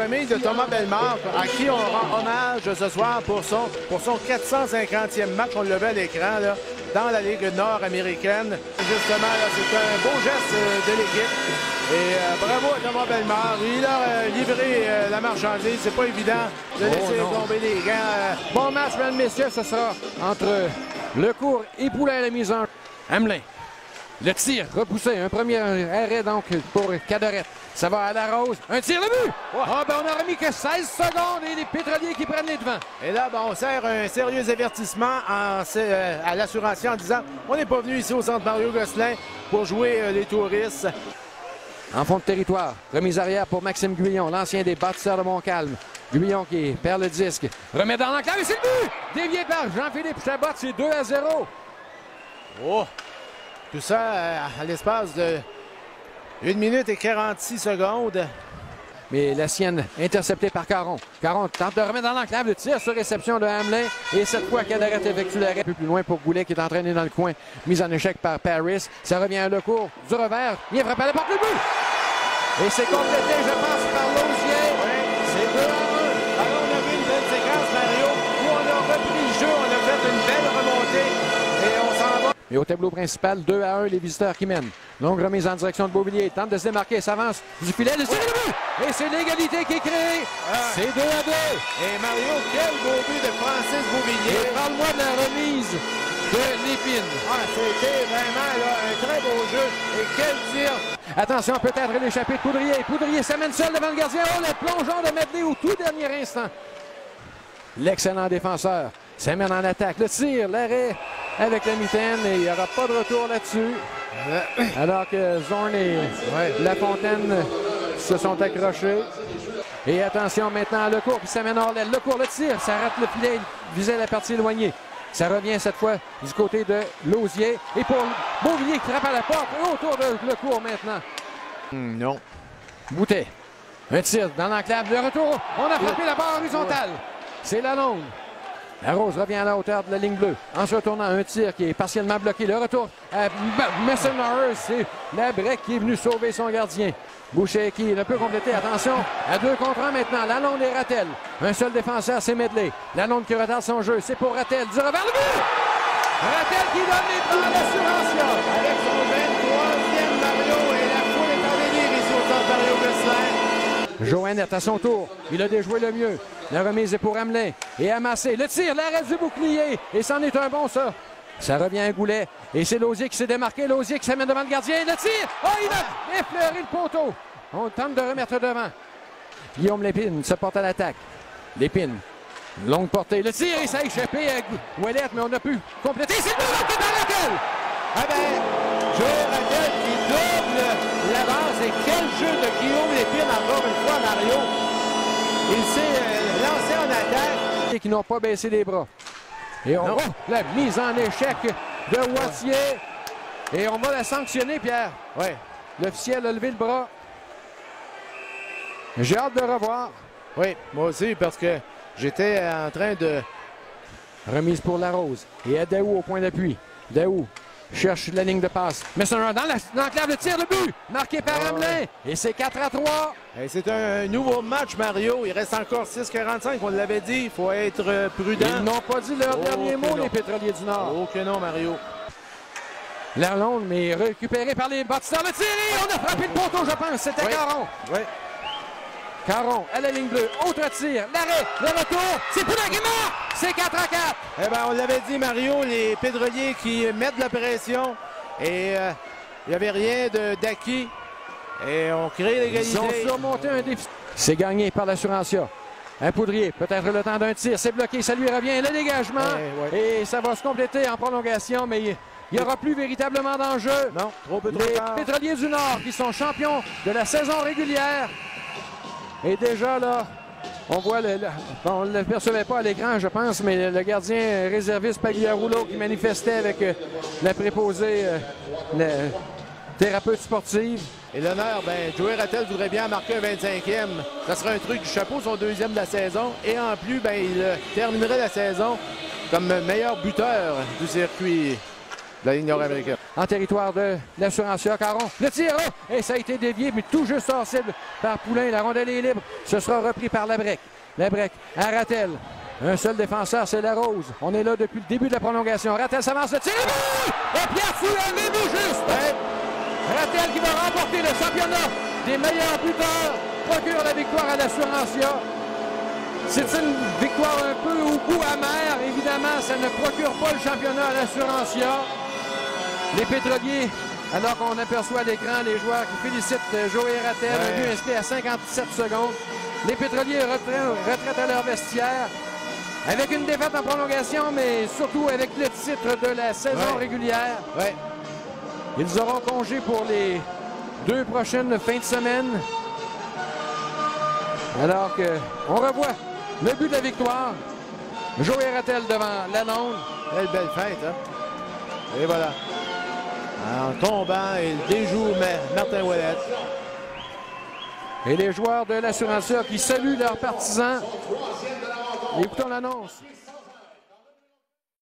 remise de Thomas Bellemare, à qui on rend hommage ce soir pour son 450e match. On le voit à l'écran là, dans la Ligue nord-américaine. Justement, c'est un beau geste de l'équipe. Et bravo à Thomas Bellemare. Il a livré la marchandise. C'est pas évident de laisser tomber les gants. Bon match, mesdames, messieurs, ce sera entre Lecourt et Poulain à la mise en... Hamelin. Le tir repoussé. Un premier arrêt donc pour Cadorette. Ça va à la Rose. Un tir de but! Ah, ben on n'aura mis que 16 secondes et les Pétroliers qui prennent les devants. Et là, ben, on sert un sérieux avertissement à l'assurancier en disant on n'est pas venu ici au centre Mario Gosselin pour jouer les touristes. En fond de territoire, remise arrière pour Maxime Guyon, l'ancien des bâtisseurs de Montcalm. Guyon qui perd le disque, remet dans l'enclave et c'est le but! Dévié par Jean-Philippe Chabot, c'est 2-0. Oh! Tout ça à l'espace de 1 minute et 46 secondes. Mais la sienne interceptée par Caron. Caron tente de remettre dans l'enclave, le tir sur réception de Hamelin. Et cette fois, Cadorette effectue l'arrêt un peu plus loin pour Goulet qui est entraîné dans le coin. Mise en échec par Paris. Ça revient à Lecourt. Du revers. Il est frappé à la porte, le but! Et c'est complété, je pense, par Lausier. Oui, c'est 2-1. Alors, on a vu une belle séquence, Mario, où on a repris le jeu. On a fait une belle remontée. Et on s'en va. Et au tableau principal, 2-1, les visiteurs qui mènent. Longue remise en direction de Beauvillier. Tente de se démarquer, s'avance du filet. Le tir, le but! Et c'est l'égalité qui est créée. C'est 2-2. Et Mario, quel beau but de Francis Beauvillier. Parle-moi de la remise de Lépine. Ah, c'était vraiment là, un très beau jeu. Et quel tir! Attention, peut-être l'échappée de Poudrier. Poudrier s'amène seul devant le gardien. Oh, le plongeon de Medley au tout dernier instant. L'excellent défenseur s'amène en attaque. Le tir, l'arrêt avec la mitaine et il n'y aura pas de retour là-dessus. Alors que Zorn et Lafontaine se sont accrochés. Et attention maintenant à Lecourt qui s'amène hors l'aile. Lecourt, le tir, ça rate le filet, il visait la partie éloignée. Ça revient cette fois du côté de Lausier. Et pour Beauvillier qui frappe à la porte et autour de Lecourt maintenant. Non. Boutet. Un tir dans l'enclave. Le retour. On a frappé la barre horizontale. C'est Lalonde. La Rose revient à la hauteur de la ligne bleue. En se retournant, un tir qui est partiellement bloqué. Le retour à Messenauer. C'est Labrec qui est venu sauver son gardien. Boucher qui ne peut compléter. Attention, à 2 contre 1 maintenant. Lalonde et Rattel. Un seul défenseur, c'est Medley. Lalonde qui retarde son jeu. C'est pour Rattel. Du revers le but! Rattel qui donne les points à l'Assurantia. Avec son 23e Mario et la foule est en délire ici au centre Mario Gosselin. Joannette à son tour. Il a déjoué le mieux. La remise est pour Hamelin. Et amassé. Le tir, l'arrêt du bouclier. Et c'en est un bon, ça. Ça revient à Goulet. Et c'est Lausier qui s'est démarqué. Lausier qui s'amène devant le gardien. Le tir! Oh, il a effleuré le poteau. On tente de remettre devant. Guillaume Lépine se porte à l'attaque. Lépine. Longue portée. Le tir, et ça a échappé à Ouellette, mais on a pu compléter. C'est le but qui est dans Rattel. Ah ben, Joe Rattel qui double l'avance. Et quel jeu de Guillaume Lépine encore une fois, Mario. Il s'est lancé en attaque. Et qui n'ont pas baissé les bras. Et on voit la mise en échec de Wattier. Et on va la sanctionner, Pierre. Oui. L'officiel a levé le bras. J'ai hâte de revoir. Oui, moi aussi, parce que j'étais en train de... Remise pour la Rose. Et à Daou au point d'appui. Daou cherche la ligne de passe. Mais c'est dans l'enclave de tir, le but! Marqué par Hamelin. Et c'est 4-3. Et c'est un nouveau match, Mario. Il reste encore 6:45. On l'avait dit, il faut être prudent. Ils n'ont pas dit leur dernier mot, les Pétroliers du Nord. Oh que non, Mario. Lalonde, mais récupéré par les bâtisseurs. Le tir, on a frappé le poteau, je pense. C'était Caron. Oui. Caron à la ligne bleue. Autre tir. L'arrêt. Le retour. C'est pour la guimard. C'est 4-4. Eh bien, on l'avait dit, Mario, les Pétroliers qui mettent de la pression. Et il n'y avait rien d'acquis. Et on crée l'égalité. Ils ont surmonté un défi. C'est gagné par l'Assurantia. Un Poudrier, peut-être le temps d'un tir. C'est bloqué, ça lui revient. Le dégagement. Et ça va se compléter en prolongation, mais il n'y aura plus véritablement d'enjeu. Non, trop peu trop tard. Les Pétroliers du Nord qui sont champions de la saison régulière. Et déjà, là, on voit, on ne le percevait pas à l'écran, je pense, mais le gardien réserviste Pagliarulo qui manifestait avec la préposée, la thérapeute sportive. Et l'honneur, ben, Joey Rattel voudrait bien marquer un 25e. Ça serait un truc du chapeau, son 2e de la saison. Et en plus, ben, il terminerait la saison comme meilleur buteur du circuit la ligne nord-américaine. En territoire de l'Assurantia, Caron. Le tir, oh! Et ça a été dévié, mais tout juste hors cible par Poulain. La rondelle est libre. Ce sera repris par Labrec. Labrec à Rattel. Un seul défenseur, c'est Larose. On est là depuis le début de la prolongation. Rattel s'avance, le tir. Et Pierre Fouillard, tout juste. Rattel qui va remporter le championnat des meilleurs buteurs. Procure la victoire à l'Assurantia. C'est une victoire un peu au goût amer. Évidemment, ça ne procure pas le championnat à l'Assurantia. Les Pétroliers, alors qu'on aperçoit à l'écran les joueurs qui félicitent Joey Rattel, un but inscrit à 57 secondes. Les Pétroliers retraitent à leur vestiaire avec une défaite en prolongation, mais surtout avec le titre de la saison régulière. Ils auront congé pour les 2 prochaines fins de semaine. Alors qu'on revoit le but de la victoire. Joey Rattel devant Lalonde. Quelle belle fête, hein? Et voilà. En tombant, il déjoue Martin Ouellet. Et les joueurs de l'Assurantia qui saluent leurs partisans. Écoutons l'annonce.